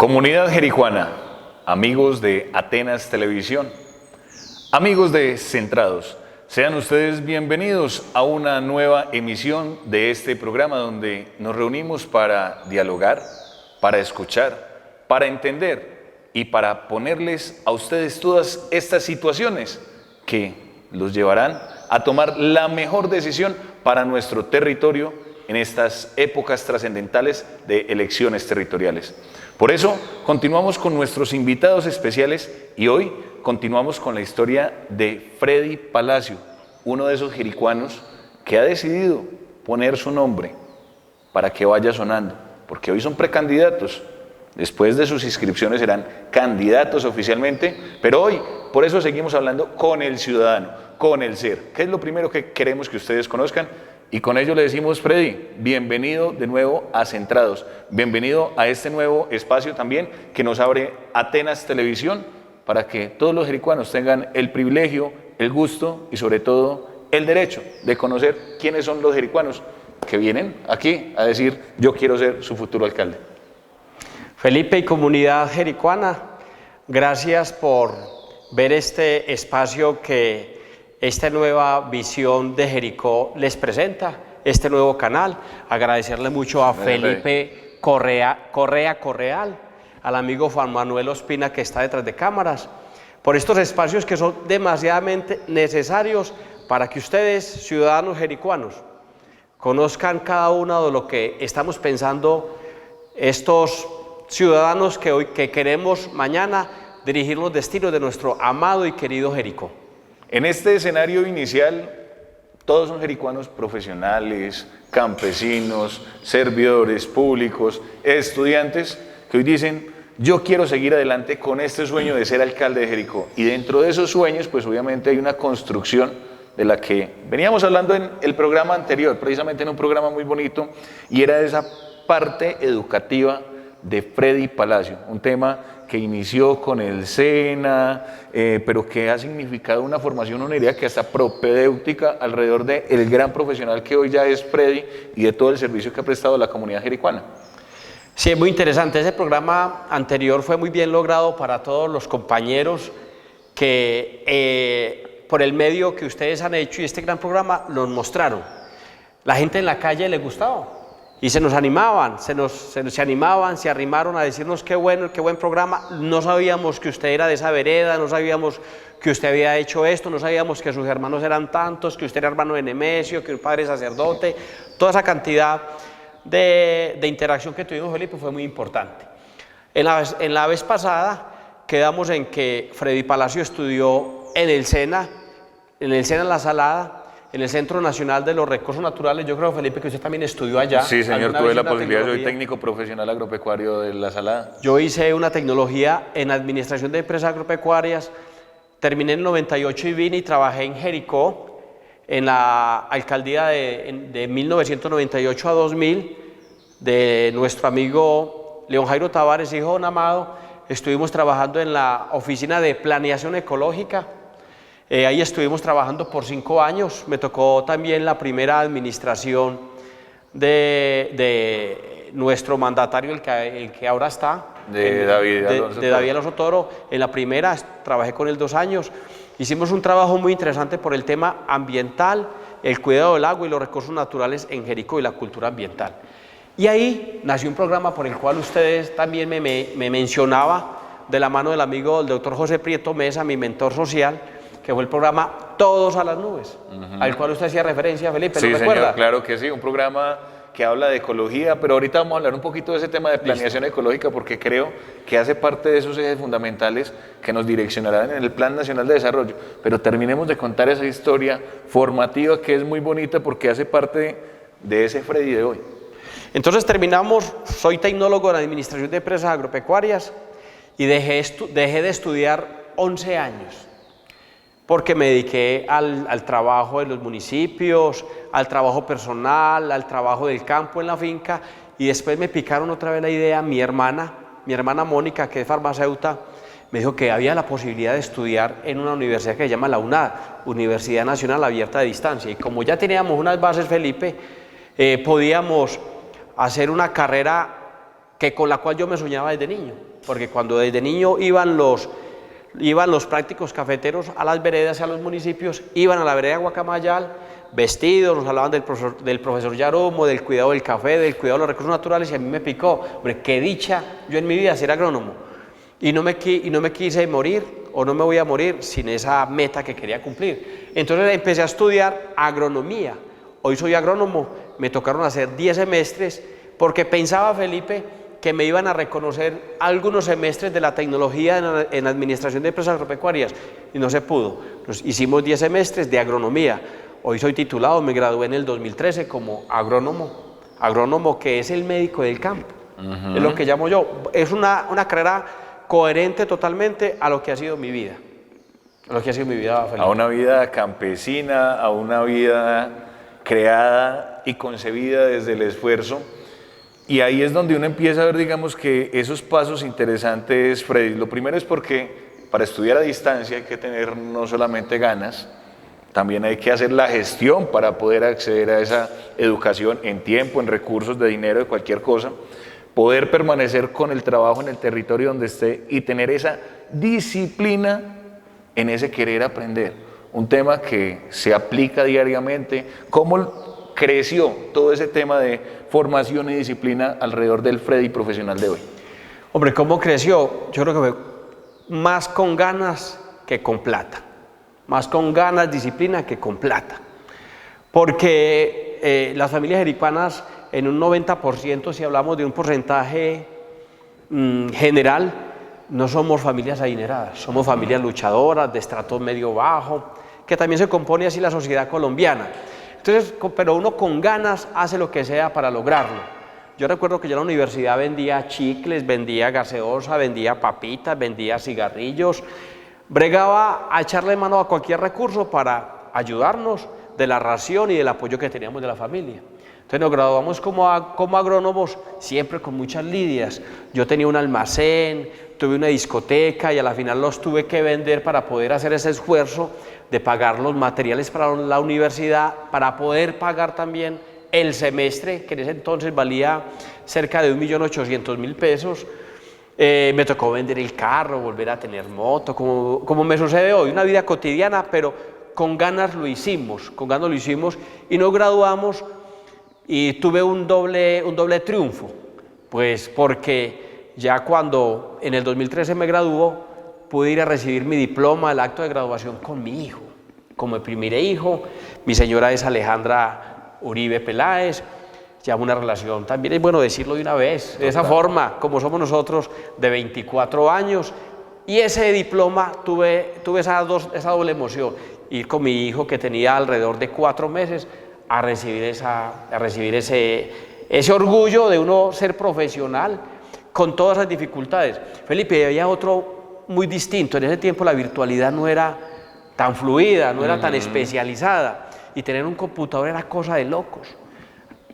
Comunidad jericuana, amigos de Atenas Televisión, amigos de Centrados, sean ustedes bienvenidos a una nueva emisión de este programa donde nos reunimos para dialogar, para escuchar, para entender y para ponerles a ustedes todas estas situaciones que los llevarán a tomar la mejor decisión para nuestro territorio en estas épocas trascendentales de elecciones territoriales. Por eso, continuamos con nuestros invitados especiales y hoy continuamos con la historia de Freddy Palacio, uno de esos jericuanos que ha decidido poner su nombre para que vaya sonando, porque hoy son precandidatos. Después de sus inscripciones serán candidatos oficialmente, pero hoy por eso seguimos hablando con el ciudadano, con el ser, que es lo primero que queremos que ustedes conozcan. Y con ello le decimos, Freddy, bienvenido de nuevo a Centrados, bienvenido a este nuevo espacio también que nos abre Atenas Televisión para que todos los jericuanos tengan el privilegio, el gusto y sobre todo el derecho de conocer quiénes son los jericuanos que vienen aquí a decir yo quiero ser su futuro alcalde. Felipe y comunidad jericuana, gracias por ver este espacio que esta nueva visión de Jericó les presenta, este nuevo canal. Agradecerle mucho a Felipe Correal, al amigo Juan Manuel Ospina que está detrás de cámaras, por estos espacios que son demasiadamente necesarios para que ustedes, ciudadanos jericuanos, conozcan cada uno de lo que estamos pensando estos ciudadanos que hoy queremos mañana dirigir los destinos de nuestro amado y querido Jericó. En este escenario inicial, todos son jericuanos profesionales, campesinos, servidores públicos, estudiantes, que hoy dicen, yo quiero seguir adelante con este sueño de ser alcalde de Jericó. Y dentro de esos sueños, pues obviamente hay una construcción de la que veníamos hablando en el programa anterior, precisamente en un programa muy bonito, y era esa parte educativa de Freddy Palacio, un tema que inició con el SENA, pero que ha significado una formación, una idea que hasta propedéutica alrededor del gran profesional que hoy ya es Freddy y de todo el servicio que ha prestado a la comunidad jericuana. Sí, es muy interesante. Ese programa anterior fue muy bien logrado para todos los compañeros que por el medio que ustedes han hecho y este gran programa nos mostraron. La gente en la calle le gustaba. Y se nos animaban, se arrimaron a decirnos qué bueno, qué buen programa. No sabíamos que usted era de esa vereda, no sabíamos que usted había hecho esto, no sabíamos que sus hermanos eran tantos, que usted era hermano de Nemesio, que un padre sacerdote. Toda esa cantidad de interacción que tuvimos, Felipe, fue muy importante. En la vez pasada quedamos en que Freddy Palacio estudió en el SENA La Salada, en el Centro Nacional de los Recursos Naturales. Yo creo, Felipe, que usted también estudió allá. Sí, señor, tuve la posibilidad, soy técnico profesional agropecuario de La Salada. Yo hice una tecnología en Administración de Empresas Agropecuarias, terminé en el 98 y vine y trabajé en Jericó, en la alcaldía de 1998 a 2000, de nuestro amigo León Jairo Tavares, hijo de don Amado. Estuvimos trabajando en la Oficina de Planeación Ecológica. Ahí estuvimos trabajando por 5 años. Me tocó también la primera administración de nuestro mandatario, el que ahora está, David Alonso Toro. En la primera trabajé con él 2 años. Hicimos un trabajo muy interesante por el tema ambiental, el cuidado del agua y los recursos naturales en Jericó y la cultura ambiental. Y ahí nació un programa por el cual ustedes también me mencionaba, de la mano del amigo del doctor José Prieto Mesa, mi mentor social, que fue el programa Todos a las Nubes, al cual usted hacía referencia, Felipe, ¿no recuerda? Sí, señor, claro que sí, un programa que habla de ecología, pero ahorita vamos a hablar un poquito de ese tema de planeación ecológica, porque creo que hace parte de esos ejes fundamentales que nos direccionarán en el Plan Nacional de Desarrollo. Pero terminemos de contar esa historia formativa que es muy bonita porque hace parte de ese Freddy de hoy. Entonces terminamos, soy tecnólogo en Administración de Empresas Agropecuarias y dejé de estudiar 11 años. Porque me dediqué al trabajo de los municipios, al trabajo personal, al trabajo del campo en la finca, y después me picaron otra vez la idea. Mi hermana Mónica, que es farmacéutica, me dijo que había la posibilidad de estudiar en una universidad que se llama la UNAD, Universidad Nacional Abierta de Distancia, y como ya teníamos unas bases, Felipe, podíamos hacer una carrera con la cual yo me soñaba desde niño. porque cuando desde niño iban los prácticos cafeteros a las veredas y a los municipios, iban a la vereda de Guacamayal, vestidos, nos hablaban del profesor Yaromo, del cuidado del café, del cuidado de los recursos naturales, y a mí me picó, hombre, qué dicha yo en mi vida ser agrónomo, y no me quise morir, o no me voy a morir sin esa meta que quería cumplir. Entonces empecé a estudiar agronomía. Hoy soy agrónomo, me tocaron hacer 10 semestres, porque pensaba, Felipe, que me iban a reconocer algunos semestres de la tecnología en administración de empresas agropecuarias, y no se pudo. Nos hicimos 10 semestres de agronomía. Hoy soy titulado, me gradué en el 2013 como agrónomo que es el médico del campo, es lo que llamo yo. Es una carrera coherente totalmente a lo que ha sido mi vida, Felipe. A una vida campesina, a una vida creada y concebida desde el esfuerzo. Y ahí es donde uno empieza a ver, digamos, que esos pasos interesantes, Freddy. Lo primero es porque para estudiar a distancia hay que tener no solamente ganas, también hay que hacer la gestión para poder acceder a esa educación en tiempo, en recursos, de dinero, de cualquier cosa, poder permanecer con el trabajo en el territorio donde esté y tener esa disciplina en ese querer aprender. Un tema que se aplica diariamente. ¿Cómo creció todo ese tema de formación y disciplina alrededor del Freddy profesional de hoy? Hombre, ¿cómo creció? Yo creo que fue más con ganas que con plata. Más con ganas, disciplina que con plata. Porque las familias jericuanas, en un 90%, si hablamos de un porcentaje general, no somos familias adineradas, somos familias luchadoras, de estrato medio-bajo, que también se compone así la sociedad colombiana. Entonces, pero uno con ganas hace lo que sea para lograrlo. Yo recuerdo que yo en la universidad vendía chicles, vendía gaseosa, vendía papitas, vendía cigarrillos, bregaba a echarle mano a cualquier recurso para ayudarnos de la ración y del apoyo que teníamos de la familia. Entonces nos graduamos como agrónomos, siempre con muchas lidias. Yo tenía un almacén, tuve una discoteca y a la final los tuve que vender para poder hacer ese esfuerzo de pagar los materiales para la universidad, para poder pagar también el semestre, que en ese entonces valía cerca de 1.800.000 pesos. Me tocó vender el carro, volver a tener moto, como me sucede hoy, una vida cotidiana, pero con ganas lo hicimos, y nos graduamos y tuve un doble triunfo, pues porque ya cuando en el 2013 me graduó, pude ir a recibir mi diploma, el acto de graduación con mi hijo, como el primer hijo. Mi señora es Alejandra Uribe Peláez. Llevamos una relación también, es bueno decirlo de una vez, de esa forma, como somos nosotros, de 24 años. Y ese diploma, tuve esa doble emoción, ir con mi hijo que tenía alrededor de 4 meses a recibir ese orgullo de uno ser profesional con todas esas dificultades. Felipe, había otro muy distinto. En ese tiempo la virtualidad no era tan fluida, no era tan especializada, y tener un computador era cosa de locos.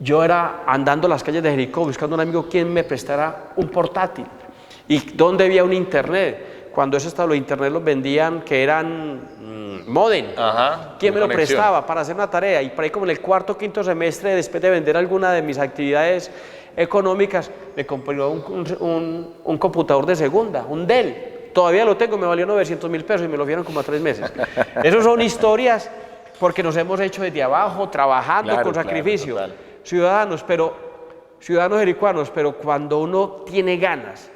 Yo era andando las calles de Jericó buscando un amigo quien me prestara un portátil y dónde había un internet. Cuando los internet los vendían que eran modem. ¿Quién me lo prestaba para hacer una tarea? Y por ahí como en el cuarto o quinto semestre, después de vender alguna de mis actividades económicas, me compré un computador de segunda, un Dell. Todavía lo tengo, me valió 900.000 pesos y me lo dieron como a 3 meses. Esas son historias porque nos hemos hecho desde abajo, trabajando con sacrificio. Ciudadanos jericuanos, pero cuando uno tiene ganas,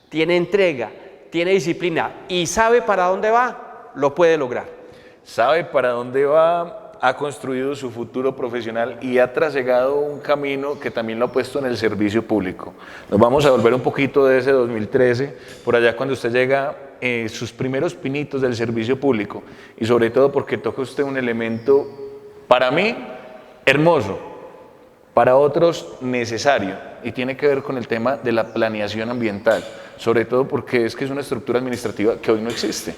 tiene entrega, tiene disciplina y sabe para dónde va, lo puede lograr. Sabe para dónde va, ha construido su futuro profesional y ha trasegado un camino que también lo ha puesto en el servicio público. Nos vamos a volver un poquito de ese 2013, por allá cuando usted llega, sus primeros pinitos del servicio público, y sobre todo porque toca usted un elemento, para mí, hermoso, para otros necesario, y tiene que ver con el tema de la planeación ambiental, sobre todo porque es que es una estructura administrativa que hoy no existe.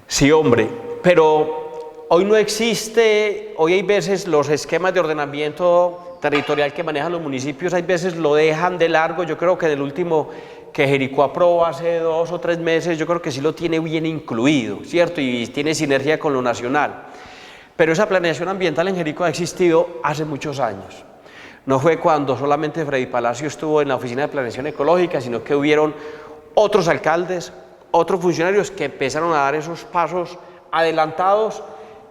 Sí, hombre, pero hoy no existe. Hoy hay veces los esquemas de ordenamiento territorial que manejan los municipios, hay veces lo dejan de largo. Yo creo que en el último que Jericó aprobó hace 2 o 3 meses, yo creo que sí lo tiene bien incluido, ¿cierto? Y tiene sinergia con lo nacional. Pero esa planeación ambiental en Jericó ha existido hace muchos años. No fue cuando solamente Freddy Palacio estuvo en la Oficina de Planeación Ecológica, sino que hubieron otros alcaldes, otros funcionarios que empezaron a dar esos pasos adelantados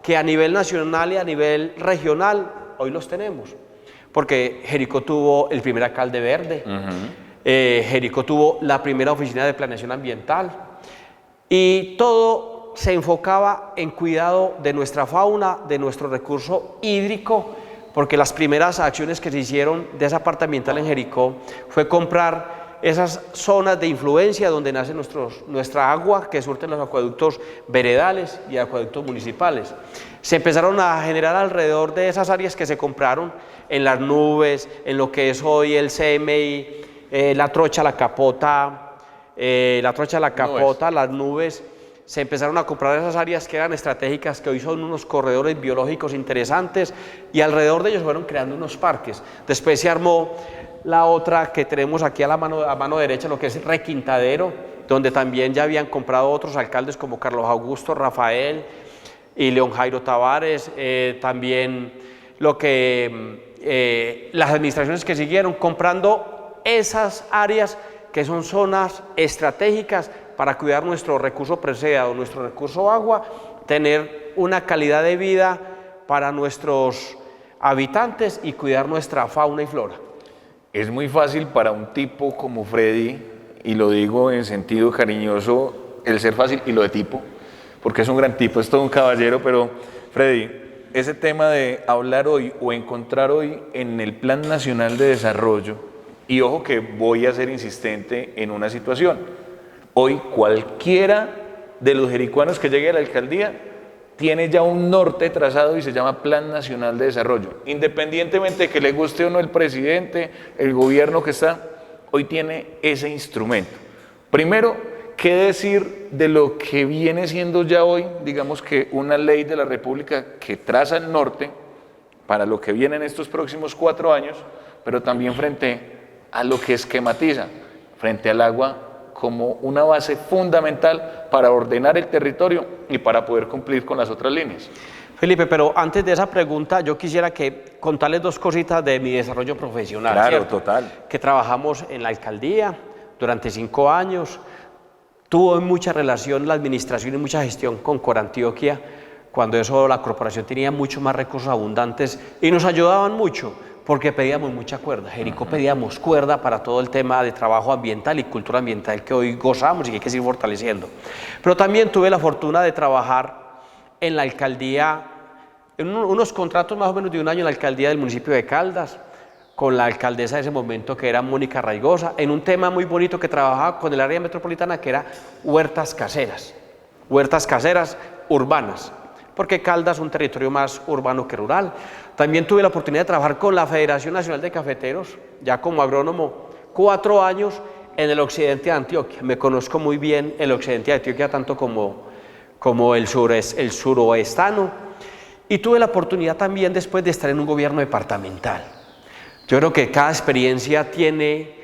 que a nivel nacional y a nivel regional hoy los tenemos. Porque Jericó tuvo el primer alcalde verde, Jericó tuvo la primera oficina de planeación ambiental y todo se enfocaba en cuidado de nuestra fauna, de nuestro recurso hídrico, porque las primeras acciones que se hicieron de esa parte ambiental en Jericó fue comprar esas zonas de influencia donde nace nuestra agua que surten los acueductos veredales y acueductos municipales. Se empezaron a generar alrededor de esas áreas que se compraron en las nubes, en lo que es hoy el CMI, la trocha, la capota, las nubes. Se empezaron a comprar esas áreas que eran estratégicas, que hoy son unos corredores biológicos interesantes, y alrededor de ellos fueron creando unos parques. Después se armó la otra que tenemos aquí a mano derecha, lo que es Requintadero, donde también ya habían comprado otros alcaldes como Carlos Augusto Rafael y León Jairo Tavares, también las administraciones que siguieron comprando esas áreas que son zonas estratégicas para cuidar nuestro recurso preciado, nuestro recurso agua, tener una calidad de vida para nuestros habitantes y cuidar nuestra fauna y flora. Es muy fácil para un tipo como Freddy, y lo digo en sentido cariñoso, el ser fácil y lo de tipo, porque es un gran tipo, es todo un caballero, pero Freddy, ese tema de hablar hoy o encontrar hoy en el Plan Nacional de Desarrollo, y ojo que voy a ser insistente en una situación, hoy cualquiera de los jericuanos que llegue a la alcaldía tiene ya un norte trazado y se llama Plan Nacional de Desarrollo. Independientemente de que le guste o no el presidente, el gobierno que está, hoy tiene ese instrumento. Primero, ¿qué decir de lo que viene siendo ya hoy, digamos que una ley de la República que traza el norte para lo que viene en estos próximos 4 años, pero también frente a lo que esquematiza, frente al agua como una base fundamental para ordenar el territorio y para poder cumplir con las otras líneas? Felipe, pero antes de esa pregunta, yo quisiera contarles 2 cositas de mi desarrollo profesional. Claro, ¿cierto? total. Que trabajamos en la alcaldía durante 5 años, tuvo mucha relación la administración y mucha gestión con Corantioquia, cuando la corporación tenía mucho más recursos abundantes y nos ayudaban mucho, porque pedíamos mucha cuerda. Jericó pedíamos cuerda para todo el tema de trabajo ambiental y cultura ambiental que hoy gozamos y que hay que seguir fortaleciendo. Pero también tuve la fortuna de trabajar en la alcaldía, en unos contratos más o menos de 1 año en la alcaldía del municipio de Caldas, con la alcaldesa de ese momento que era Mónica Raigosa, en un tema muy bonito que trabajaba con el área metropolitana que era huertas caseras urbanas, porque Caldas es un territorio más urbano que rural. También tuve la oportunidad de trabajar con la Federación Nacional de Cafeteros, ya como agrónomo, 4 años en el occidente de Antioquia. Me conozco muy bien el occidente de Antioquia, tanto como el suroestano. Y tuve la oportunidad también después de estar en un gobierno departamental. Yo creo que cada experiencia tiene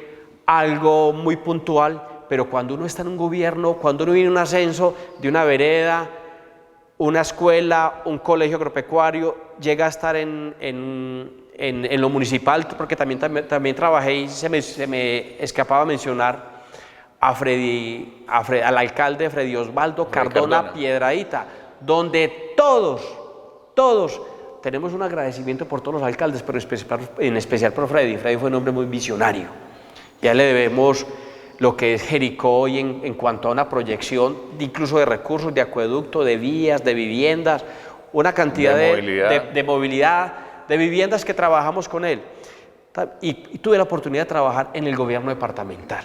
algo muy puntual, pero cuando uno está en un gobierno, cuando uno viene en un ascenso de una vereda, una escuela, un colegio agropecuario, llega a estar en lo municipal, porque también trabajé y se me escapaba mencionar al alcalde Freddy Osvaldo Cardona Piedradita, donde todos tenemos un agradecimiento por todos los alcaldes, pero en especial por Freddy. Freddy fue un hombre muy visionario. Ya le debemos lo que es Jericó hoy en cuanto a una proyección, incluso de recursos, de acueducto, de vías, de viviendas, una cantidad de movilidad, de viviendas que trabajamos con él. Y tuve la oportunidad de trabajar en el gobierno departamental.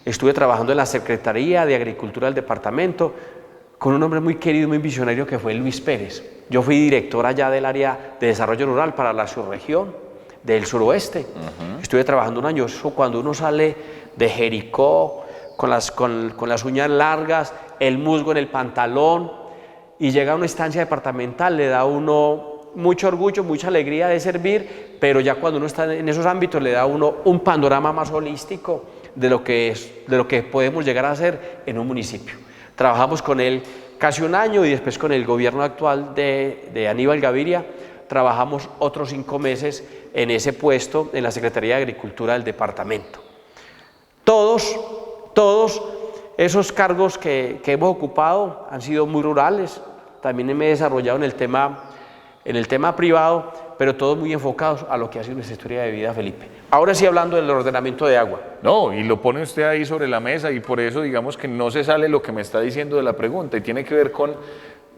Estuve trabajando en la Secretaría de Agricultura del departamento con un hombre muy querido, muy visionario que fue Luis Pérez. Yo fui director allá del área de desarrollo rural para la subregión del suroeste. Estuve trabajando 1 año. Eso cuando uno sale de Jericó con las uñas largas, el musgo en el pantalón y llega a una estancia departamental, le da a uno mucho orgullo, mucha alegría de servir, pero ya cuando uno está en esos ámbitos le da a uno un panorama más holístico de lo que podemos llegar a hacer en un municipio. Trabajamos con él casi 1 año y después con el gobierno actual de Aníbal Gaviria trabajamos otros 5 meses en ese puesto en la Secretaría de Agricultura del departamento. Todos esos cargos que hemos ocupado han sido muy rurales, también me he desarrollado en el tema privado, pero todos muy enfocados a lo que ha sido nuestra historia de vida, Felipe. Ahora sí, hablando del ordenamiento de agua. No, y lo pone usted ahí sobre la mesa, y por eso digamos que no se sale lo que me está diciendo de la pregunta, y tiene que ver con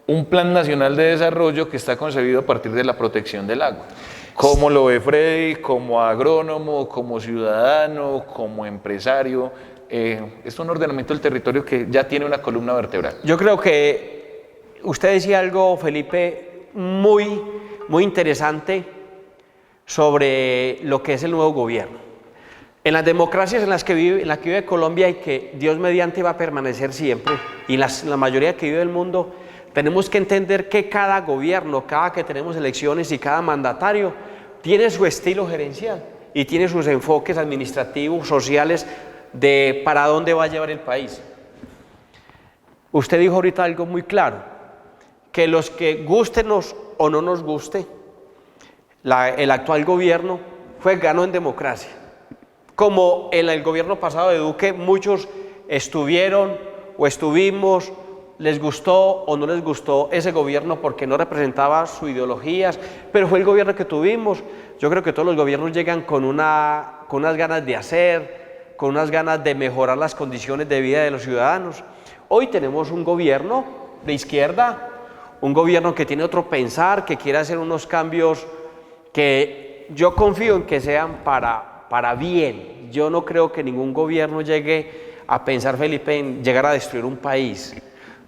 un plan nacional de desarrollo que está concebido a partir de la protección del agua. ¿Cómo lo ve Freddy, como agrónomo, como ciudadano, como empresario? Es un ordenamiento del territorio que ya tiene una columna vertebral. Yo creo que usted decía algo, Felipe, muy interesante sobre lo que es el nuevo gobierno. En las democracias en la que vive Colombia, y que Dios mediante va a permanecer siempre, y la mayoría que vive el mundo, tenemos que entender que cada gobierno, cada que tenemos elecciones, y cada mandatario tiene su estilo gerencial y tiene sus enfoques administrativos, sociales, de para dónde va a llevar el país. Usted dijo ahorita algo muy claro, que los que gustenos o no nos guste, el actual gobierno ganó en democracia. Como en el gobierno pasado de Duque, muchos estuvieron o estuvimos, les gustó o no les gustó ese gobierno porque no representaba sus ideologías, pero fue el gobierno que tuvimos. Yo creo que todos los gobiernos llegan con unas ganas de hacer, con unas ganas de mejorar las condiciones de vida de los ciudadanos. Hoy tenemos un gobierno de izquierda, un gobierno que tiene otro pensar, que quiere hacer unos cambios que yo confío en que sean para bien. Yo no creo que ningún gobierno llegue a pensar, Felipe, en llegar a destruir un país.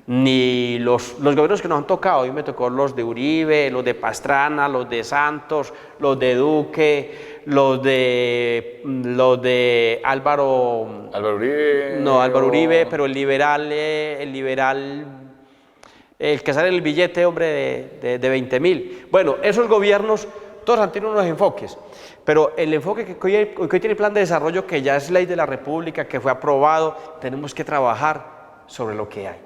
Ni los gobiernos que nos han tocado. Hoy me tocó los de Uribe, los de Pastrana, los de Santos, los de Duque, los de Álvaro Uribe. No, Álvaro Uribe, pero el liberal, el que sale en el billete, hombre, de 20.000. Bueno, esos gobiernos, todos han tenido unos enfoques, pero el enfoque que hoy tiene el plan de desarrollo, que ya es ley de la República, que fue aprobado, tenemos que trabajar sobre lo que hay.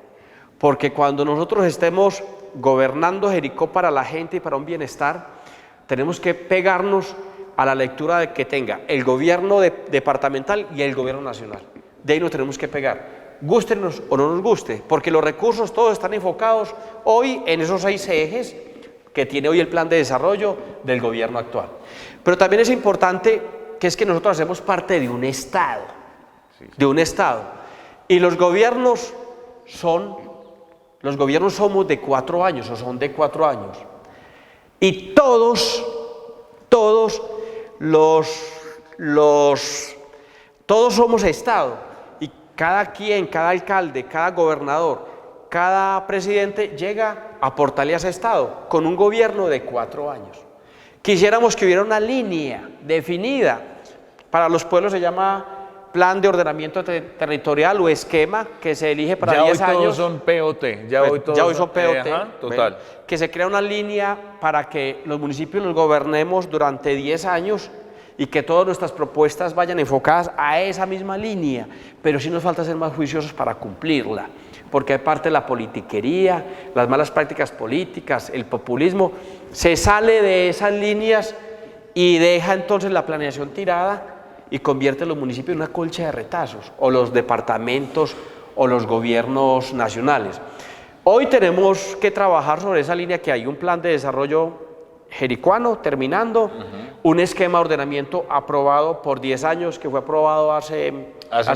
Porque cuando nosotros estemos gobernando Jericó para la gente y para un bienestar, tenemos que pegarnos a la lectura de que tenga el gobierno departamental y el gobierno nacional. De ahí nos tenemos que pegar, gústenos o no nos guste, porque los recursos todos están enfocados hoy en esos 6 ejes que tiene hoy el plan de desarrollo del gobierno actual. Pero también es importante que es que nosotros hacemos parte de un Estado, y los gobiernos somos de 4 años, o son de 4 años, y todos somos Estado, y cada quien, cada alcalde, cada gobernador, cada presidente llega a aportarle a ese Estado con un gobierno de 4 años. Quisiéramos que hubiera una línea definida. Para los pueblos se llama Plan de Ordenamiento Territorial o esquema, que se elige para 10 años. Ya hoy todos son POT. Ya hoy son POT. Total. Que se crea una línea para que los municipios los gobernemos durante 10 años y que todas nuestras propuestas vayan enfocadas a esa misma línea, pero sí nos falta ser más juiciosos para cumplirla, porque aparte la politiquería, las malas prácticas políticas, el populismo, se sale de esas líneas y deja entonces la planeación tirada y convierte los municipios en una colcha de retazos, o los departamentos o los gobiernos nacionales. Hoy tenemos que trabajar sobre esa línea, que hay un plan de desarrollo jericuano terminando, un esquema de ordenamiento aprobado por 10 años, que fue aprobado hace 2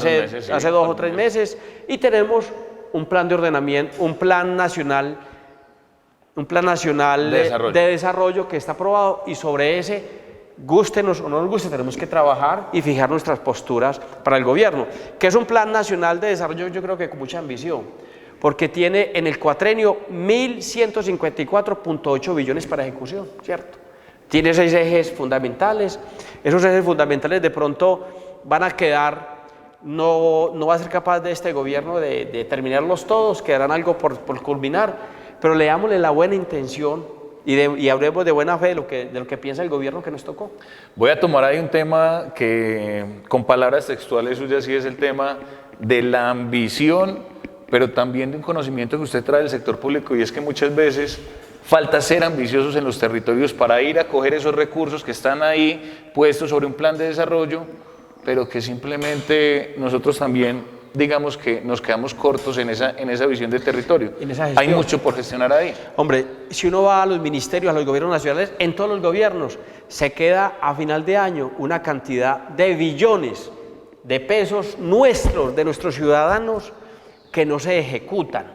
o 3 meses, y tenemos un plan de ordenamiento, un plan nacional de desarrollo que está aprobado, y sobre ese, gústenos o no nos guste, tenemos que trabajar y fijar nuestras posturas para el gobierno, que es un plan nacional de desarrollo, yo creo que con mucha ambición, porque tiene en el cuatrenio 1.154.8 billones para ejecución, ¿cierto? Tiene 6 ejes fundamentales. Esos ejes fundamentales de pronto van a quedar, no va a ser capaz de este gobierno de terminarlos todos, quedarán algo por culminar, pero leámosle la buena intención y hablemos de buena fe de lo que piensa el gobierno que nos tocó. Voy a tomar ahí un tema que, con palabras textuales suyas, sí es el tema de la ambición, pero también de un conocimiento que usted trae del sector público, y es que muchas veces Falta ser ambiciosos en los territorios para ir a coger esos recursos que están ahí puestos sobre un plan de desarrollo, pero que simplemente nosotros también, digamos que nos quedamos cortos en esa visión de territorio. Hay mucho por gestionar ahí. Hombre, si uno va a los ministerios, a los gobiernos nacionales, en todos los gobiernos se queda a final de año una cantidad de billones de pesos nuestros, de nuestros ciudadanos, que no se ejecutan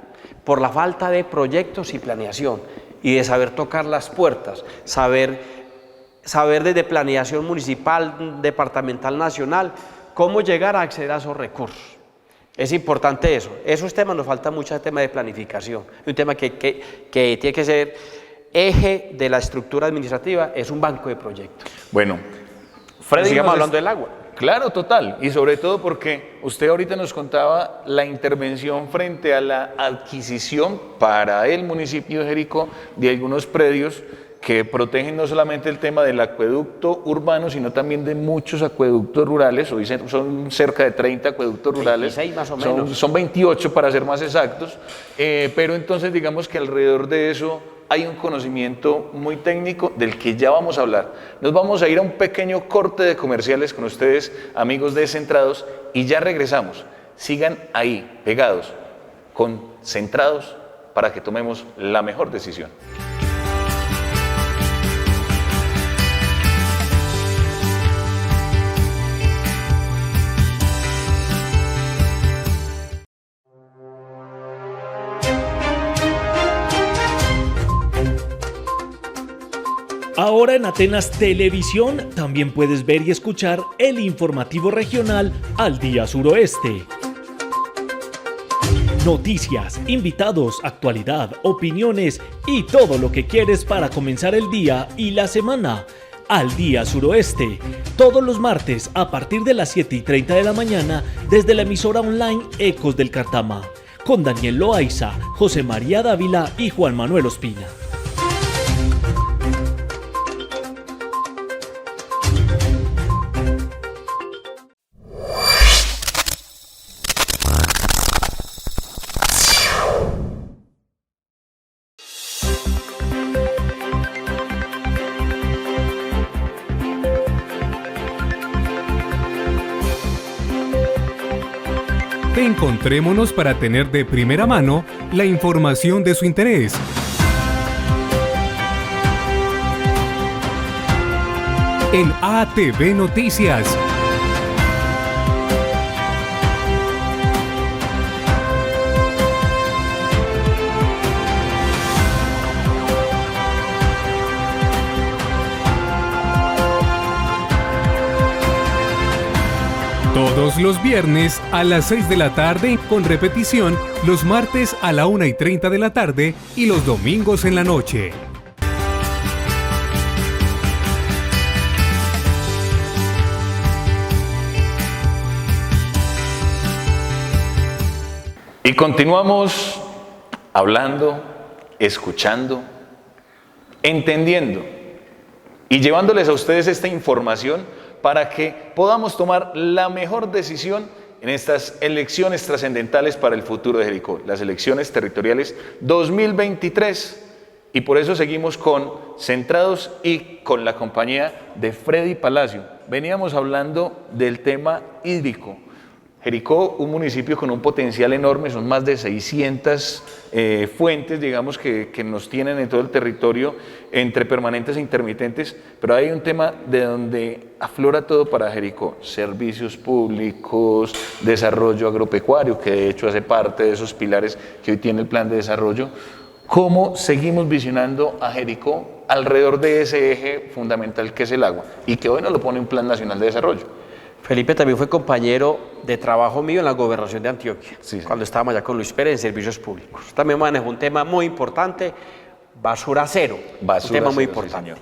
por la falta de proyectos y planeación y de saber tocar las puertas, saber desde planeación municipal, departamental, nacional, cómo llegar a acceder a esos recursos. Es importante eso. Esos temas nos falta mucho, el tema de planificación. Un tema que tiene que ser eje de la estructura administrativa, es un banco de proyectos. Bueno, Freddy, sigamos hablando del agua. Claro, total, y sobre todo porque usted ahorita nos contaba la intervención frente a la adquisición para el municipio de Jericó de algunos predios que protegen no solamente el tema del acueducto urbano, sino también de muchos acueductos rurales. Hoy son cerca de 30 acueductos rurales. 26 más o menos. Son 28 para ser más exactos, pero entonces digamos que alrededor de eso hay un conocimiento muy técnico del que ya vamos a hablar. Nos vamos a ir a un pequeño corte de comerciales con ustedes, amigos de Centrados, y ya regresamos. Sigan ahí, pegados, con Centrados, para que tomemos la mejor decisión. Ahora en Atenas Televisión también puedes ver y escuchar el informativo regional Al Día Suroeste. Noticias, invitados, actualidad, opiniones y todo lo que quieres para comenzar el día y la semana. Al Día Suroeste, todos los martes a partir de las 7:30 de la mañana desde la emisora online Ecos del Cartama, con Daniel Loaiza, José María Dávila y Juan Manuel Ospina. Encontrémonos para tener de primera mano la información de su interés. En ATV Noticias. Todos los viernes a las 6 de la tarde, con repetición los martes a la 1:30 de la tarde y los domingos en la noche. Y continuamos hablando, escuchando, entendiendo y llevándoles a ustedes esta información para que podamos tomar la mejor decisión en estas elecciones trascendentales para el futuro de Jericó, las elecciones territoriales 2023. Y por eso seguimos con Centrados y con la compañía de Freddy Palacio. Veníamos hablando del tema hídrico. Jericó, un municipio con un potencial enorme, son más de 600 fuentes, digamos, que nos tienen en todo el territorio, entre permanentes e intermitentes, pero hay un tema de donde aflora todo para Jericó: servicios públicos, desarrollo agropecuario, que de hecho hace parte de esos pilares que hoy tiene el plan de desarrollo. ¿Cómo seguimos visionando a Jericó alrededor de ese eje fundamental que es el agua, y que hoy nos lo pone un Plan Nacional de Desarrollo? Felipe también fue compañero de trabajo mío en la gobernación de Antioquia, cuando estábamos allá con Luis Pérez en servicios públicos. También manejó un tema muy importante, basura cero, un tema muy importante. Sí,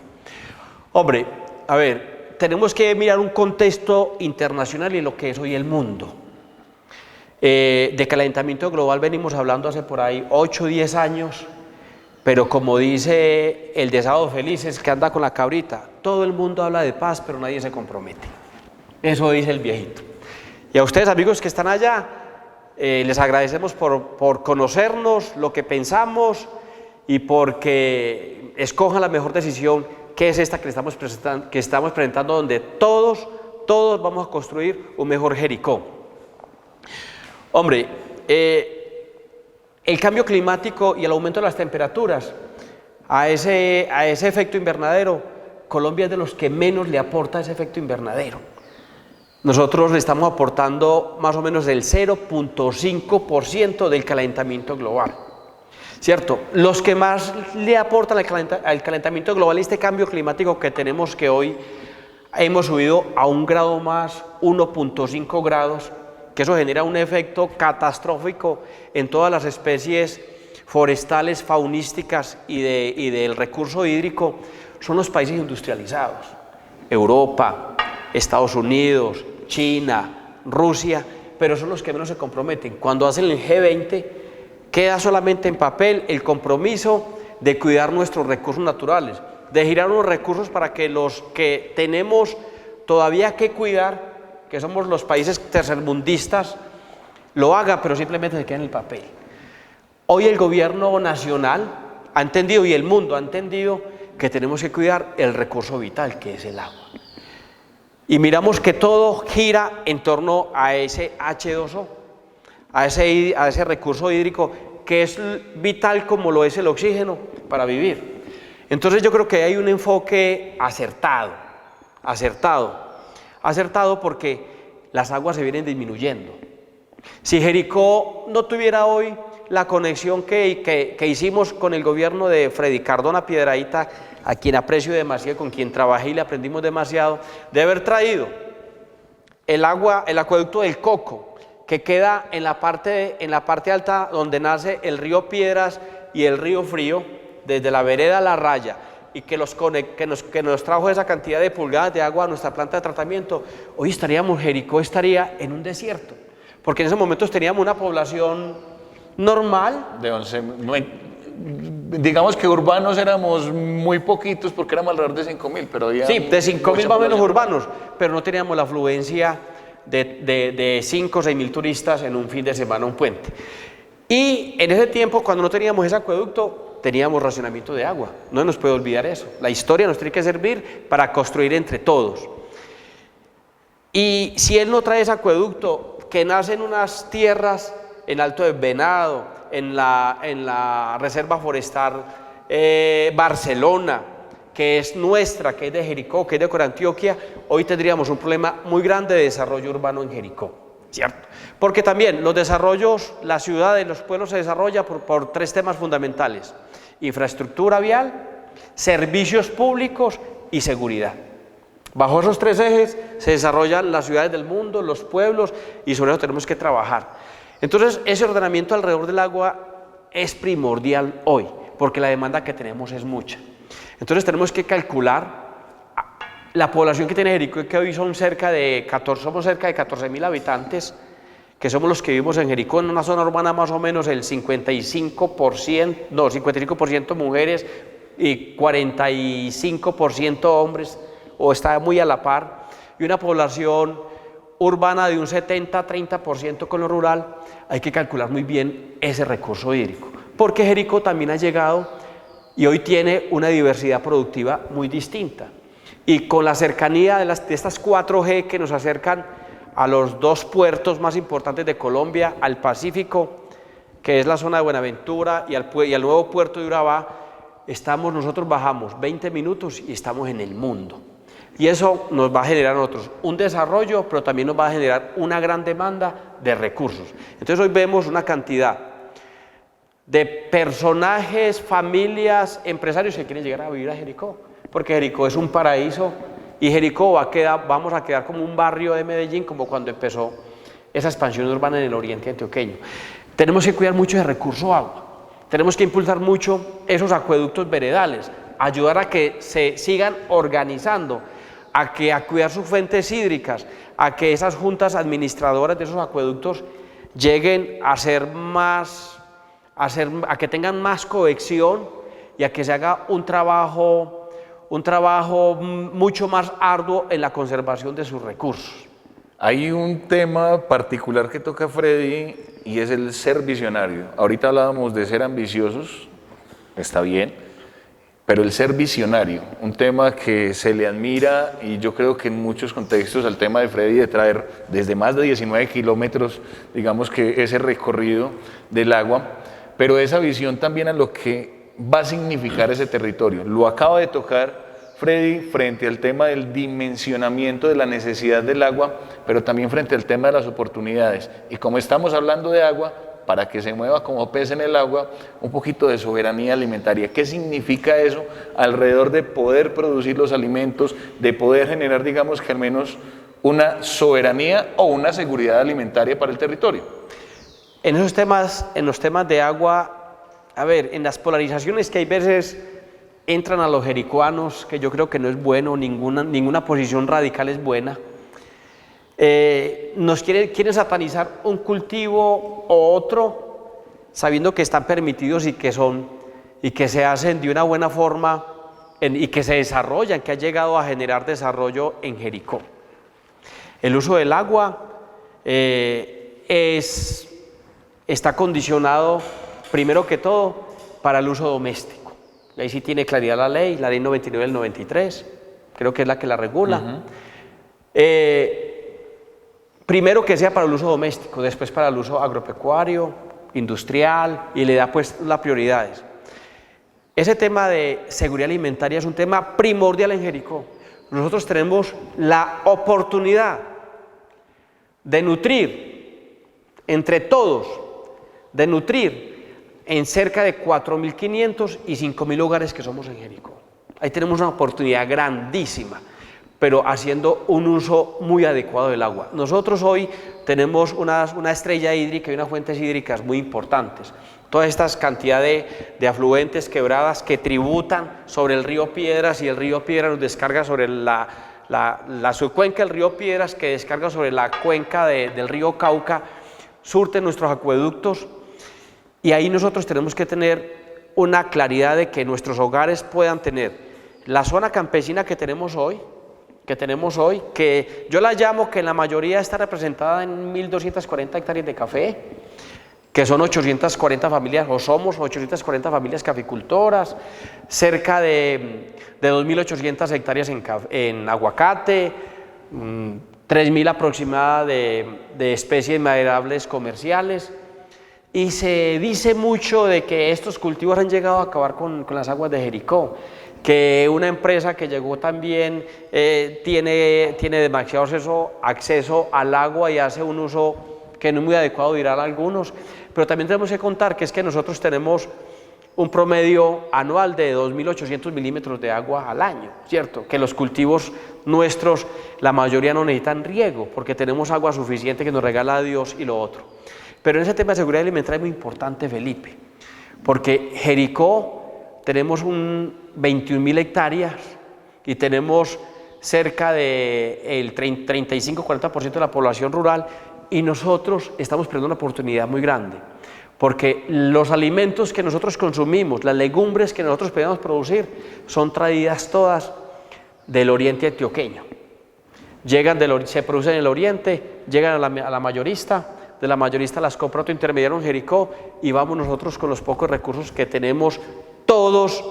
hombre, a ver, tenemos que mirar un contexto internacional y lo que es hoy el mundo. De calentamiento global venimos hablando hace por ahí 8 o 10 años, pero como dice el de Sábado Felices, que anda con la cabrita, todo el mundo habla de paz, pero nadie se compromete. Eso dice el viejito. Y a ustedes, amigos que están allá, les agradecemos por conocernos, lo que pensamos y porque escojan la mejor decisión, que es esta que estamos presentando, donde todos vamos a construir un mejor Jericó. Hombre, el cambio climático y el aumento de las temperaturas, a ese efecto invernadero, Colombia es de los que menos le aporta ese efecto invernadero. Nosotros le estamos aportando más o menos el 0.5% del calentamiento global, ¿cierto? Los que más le aportan al calentamiento global y este cambio climático que tenemos, que hoy hemos subido a 1 grado más, 1.5 grados, que eso genera un efecto catastrófico en todas las especies forestales, faunísticas y del recurso hídrico, son los países industrializados. Europa, Estados Unidos, China, Rusia, pero son los que menos se comprometen. Cuando hacen el G20, queda solamente en papel el compromiso de cuidar nuestros recursos naturales, de girar unos recursos para que los que tenemos todavía que cuidar, que somos los países tercermundistas, lo haga, pero simplemente se queda en el papel. Hoy el gobierno nacional ha entendido, y el mundo ha entendido, que tenemos que cuidar el recurso vital, que es el agua. Y miramos que todo gira en torno a ese H2O, a ese recurso hídrico que es vital como lo es el oxígeno para vivir. Entonces yo creo que hay un enfoque acertado porque las aguas se vienen disminuyendo. Si Jericó no tuviera hoy la conexión que hicimos con el gobierno de Freddy Cardona Piedrahita, a quien aprecio demasiado, con quien trabajé y le aprendimos demasiado, de haber traído el acueducto del Coco, que queda en la parte alta donde nace el río Piedras y el río Frío, desde la vereda La Raya, y que nos trajo esa cantidad de pulgadas de agua a nuestra planta de tratamiento, hoy Jericó estaría en un desierto, porque en esos momentos teníamos una población normal. De 11, digamos que urbanos éramos muy poquitos porque éramos alrededor de 5.000, pero había... Sí, de 5.000 más o menos urbanos, pero no teníamos la afluencia de 5 o 6.000 turistas en un fin de semana, un puente. Y en ese tiempo, cuando no teníamos ese acueducto, teníamos racionamiento de agua. No nos puede olvidar eso. La historia nos tiene que servir para construir entre todos. Y si él no trae ese acueducto, que nace en unas tierras en Alto de Venado, en la Reserva Forestal Barcelona, que es nuestra, que es de Jericó, que es de Corantioquia, hoy tendríamos un problema muy grande de desarrollo urbano en Jericó, ¿cierto? Porque también los desarrollos, la ciudad y los pueblos se desarrolla por 3 temas fundamentales: infraestructura vial, servicios públicos y seguridad. Bajo esos 3 ejes se desarrollan las ciudades del mundo, los pueblos, y sobre eso tenemos que trabajar. Entonces, ese ordenamiento alrededor del agua es primordial hoy, porque la demanda que tenemos es mucha. Entonces, tenemos que calcular la población que tiene Jericó, que hoy somos cerca de 14.000 habitantes, que somos los que vivimos en Jericó, en una zona urbana más o menos el 55% mujeres y 45% hombres, o está muy a la par, y una población urbana de un 70-30% con lo rural. Hay que calcular muy bien ese recurso hídrico, porque Jericó también ha llegado y hoy tiene una diversidad productiva muy distinta, y con la cercanía de estas 4G que nos acercan a los 2 puertos más importantes de Colombia, al Pacífico, que es la zona de Buenaventura, y al nuevo puerto de Urabá, nosotros bajamos 20 minutos y estamos en el mundo. Y eso nos va a generar a nosotros un desarrollo, pero también nos va a generar una gran demanda de recursos. Entonces hoy vemos una cantidad de personajes, familias, empresarios que quieren llegar a vivir a Jericó, porque Jericó es un paraíso, y Jericó vamos a quedar como un barrio de Medellín, como cuando empezó esa expansión urbana en el oriente antioqueño. Tenemos que cuidar mucho el recurso agua, tenemos que impulsar mucho esos acueductos veredales, ayudar a que se sigan organizando, a cuidar sus fuentes hídricas, a que esas juntas administradoras de esos acueductos lleguen a que tengan más cohesión, y a que se haga un trabajo mucho más arduo en la conservación de sus recursos. Hay un tema particular que toca Freddy, y es el ser visionario. Ahorita hablábamos de ser ambiciosos, está bien, pero el ser visionario, un tema que se le admira y yo creo que en muchos contextos al tema de Freddy de traer desde más de 19 kilómetros, digamos que ese recorrido del agua, pero esa visión también a lo que va a significar ese territorio. Lo acaba de tocar Freddy frente al tema del dimensionamiento de la necesidad del agua, pero también frente al tema de las oportunidades. Y como estamos hablando de agua, para que se mueva como pez en el agua, un poquito de soberanía alimentaria. ¿Qué significa eso alrededor de poder producir los alimentos, de poder generar, digamos que al menos una soberanía o una seguridad alimentaria para el territorio? En esos temas, en los temas de agua, a ver, en las polarizaciones que hay veces entran a los jericuanos, que yo creo que no es bueno, ninguna posición radical es buena. Nos quieren satanizar un cultivo o otro, sabiendo que están permitidos y que se hacen de una buena forma y que se desarrollan, que ha llegado a generar desarrollo en Jericó. El uso del agua está condicionado, primero que todo, para el uso doméstico. Ahí sí tiene claridad la ley 99 del 93, creo que es la que la regula. Primero que sea para el uso doméstico, después para el uso agropecuario, industrial, y le da pues las prioridades. Ese tema de seguridad alimentaria es un tema primordial en Jericó. Nosotros tenemos la oportunidad de nutrir, entre todos, de nutrir en cerca de 4.500 y 5.000 hogares que somos en Jericó. Ahí tenemos una oportunidad grandísima, pero haciendo un uso muy adecuado del agua. Nosotros hoy tenemos una estrella hídrica y unas fuentes hídricas muy importantes. Todas estas cantidades de afluentes, quebradas que tributan sobre el río Piedras, y el río Piedras nos descarga sobre la subcuenca del río Piedras, que descarga sobre la cuenca del río Cauca, surten nuestros acueductos. Y ahí nosotros tenemos que tener una claridad de que nuestros hogares puedan tener la zona campesina que tenemos hoy, que yo la llamo que en la mayoría está representada en 1.240 hectáreas de café, que son 840 familias, o somos 840 familias caficultoras, cerca de 2.800 hectáreas en aguacate, 3.000 aproximadas de especies maderables comerciales. Y se dice mucho de que estos cultivos han llegado a acabar con las aguas de Jericó, que una empresa que llegó también tiene demasiado acceso al agua y hace un uso que no es muy adecuado, dirán algunos, pero también tenemos que contar que es que nosotros tenemos un promedio anual de 2.800 milímetros de agua al año, ¿cierto? Que los cultivos nuestros, la mayoría no necesitan riego, porque tenemos agua suficiente que nos regala Dios y lo otro. Pero en ese tema de seguridad alimentaria es muy importante, Felipe, porque Jericó tenemos 21.000 hectáreas y tenemos cerca del 35-40% de la población rural, y nosotros estamos perdiendo una oportunidad muy grande, porque los alimentos que nosotros consumimos, las legumbres que nosotros podemos producir, son traídas todas del oriente antioqueño. Se producen en el oriente, llegan a la mayorista, de la mayorista las compra otro intermediario en Jericó, y vamos nosotros con los pocos recursos que tenemos todos,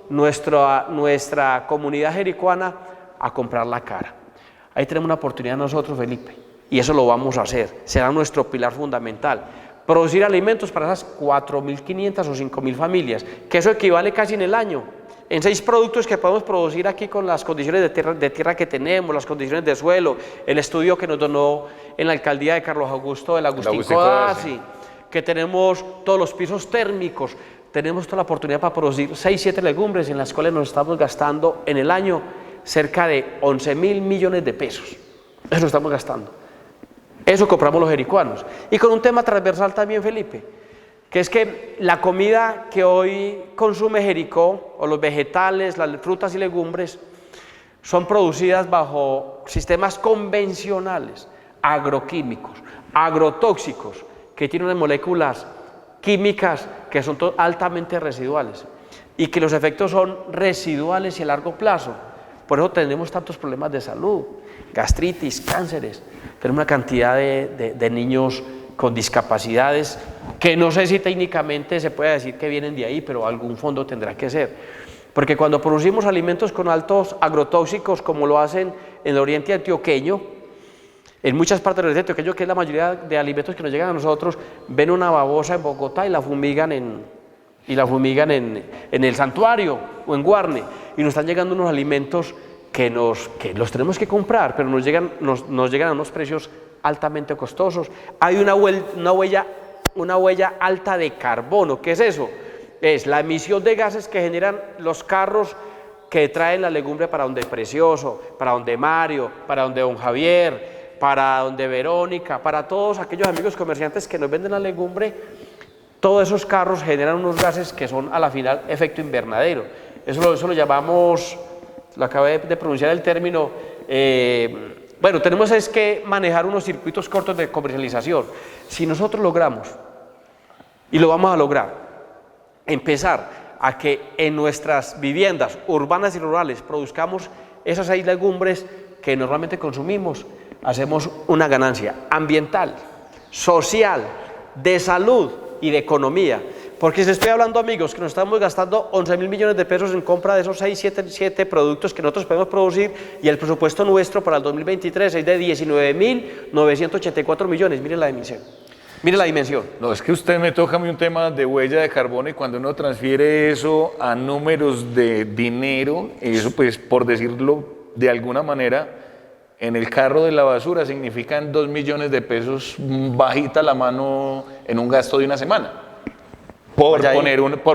nuestra comunidad jericuana, a comprar la cara. Ahí tenemos una oportunidad nosotros, Felipe, y eso lo vamos a hacer, será nuestro pilar fundamental. Producir alimentos para esas 4.500 o 5.000 familias, que eso equivale casi en el año, en 6 productos que podemos producir aquí con las condiciones de tierra que tenemos, las condiciones de suelo, el estudio que nos donó en la alcaldía de Carlos Augusto, el Agustín Codazzi, que tenemos todos los pisos térmicos, tenemos toda la oportunidad para producir 6-7 legumbres en las cuales nos estamos gastando en el año cerca de 11.000 millones de pesos. Eso lo estamos gastando. Eso compramos los jericuanos. Y con un tema transversal también, Felipe, que es que la comida que hoy consume Jericó, o los vegetales, las frutas y legumbres, son producidas bajo sistemas convencionales, agroquímicos, agrotóxicos, que tienen unas moléculas químicas que son altamente residuales y que los efectos son residuales y a largo plazo. Por eso tenemos tantos problemas de salud, gastritis, cánceres. Tenemos una cantidad de niños con discapacidades, que no sé si técnicamente se puede decir que vienen de ahí, pero algún fondo tendrá que ser. Porque cuando producimos alimentos con altos agrotóxicos, como lo hacen en el oriente antioqueño, en muchas partes del oriente antioqueño, que es la mayoría de alimentos que nos llegan a nosotros, ven una babosa en Bogotá y la fumigan en el santuario o en Guarne, y nos están llegando unos alimentos que los tenemos que comprar, pero nos llegan a unos precios altamente costosos. Hay una huella alta de carbono. ¿Qué es eso? Es la emisión de gases que generan los carros que traen la legumbre para donde Precioso, para donde Mario, para donde don Javier, para donde Verónica, para todos aquellos amigos comerciantes que nos venden la legumbre. Todos esos carros generan unos gases que son a la final efecto invernadero. Eso lo llamamos, lo acabé de pronunciar el término, bueno, tenemos es que manejar unos circuitos cortos de comercialización. Si nosotros logramos, y lo vamos a lograr, empezar a que en nuestras viviendas urbanas y rurales produzcamos esas 6 legumbres que normalmente consumimos, hacemos una ganancia ambiental, social, de salud y de economía. Porque si estoy hablando, amigos, que nos estamos gastando 11.000 millones de pesos en compra de esos 7 productos que nosotros podemos producir, y el presupuesto nuestro para el 2023 es de 19.984 millones. Mire la dimensión. Mire la dimensión. No, es que usted me toca a mí un tema de huella de carbono, y cuando uno transfiere eso a números de dinero, eso pues por decirlo de alguna manera, en el carro de la basura significan 2 millones de pesos bajita la mano en un gasto de una semana. Por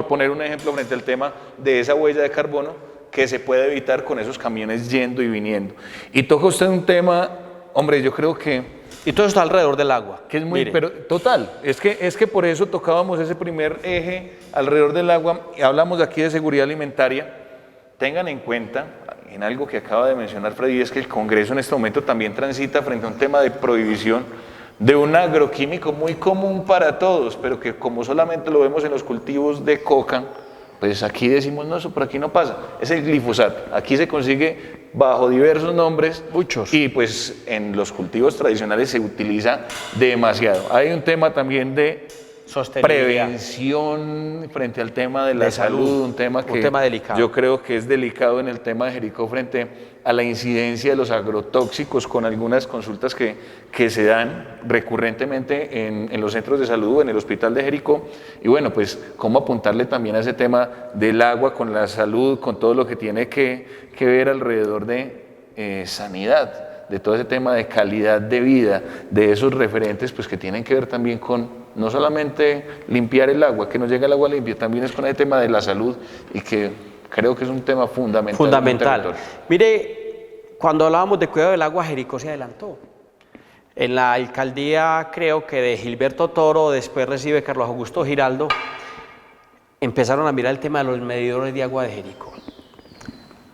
poner un ejemplo frente al tema de esa huella de carbono que se puede evitar con esos camiones yendo y viniendo. Y toca usted un tema, hombre, yo creo que... Y todo está alrededor del agua. Que es muy, pero total, es que por eso tocábamos ese primer eje alrededor del agua, y hablamos aquí de seguridad alimentaria. Tengan en cuenta, en algo que acaba de mencionar Freddy, es que el Congreso en este momento también transita frente a un tema de prohibición de un agroquímico muy común para todos, pero que como solamente lo vemos en los cultivos de coca, pues aquí decimos, no, eso por aquí no pasa. Es el glifosato. Aquí se consigue bajo diversos nombres. Muchos. Y pues en los cultivos tradicionales se utiliza demasiado. Hay un tema también de prevención frente al tema de la salud, un tema delicado. Yo creo que es delicado en el tema de Jericó frente a la incidencia de los agrotóxicos, con algunas consultas que se dan recurrentemente en los centros de salud o en el hospital de Jericó. Y bueno, pues cómo apuntarle también a ese tema del agua con la salud, con todo lo que tiene que ver alrededor de sanidad, de todo ese tema de calidad de vida, de esos referentes pues que tienen que ver también con no solamente limpiar el agua, que nos llegue el agua limpia, también es con el tema de la salud, y que creo que es un tema fundamental. Fundamental. Mire, cuando hablábamos de cuidado del agua, Jericó se adelantó. En la alcaldía, creo que de Gilberto Toro, después recibe Carlos Augusto Giraldo, empezaron a mirar el tema de los medidores de agua de Jericó.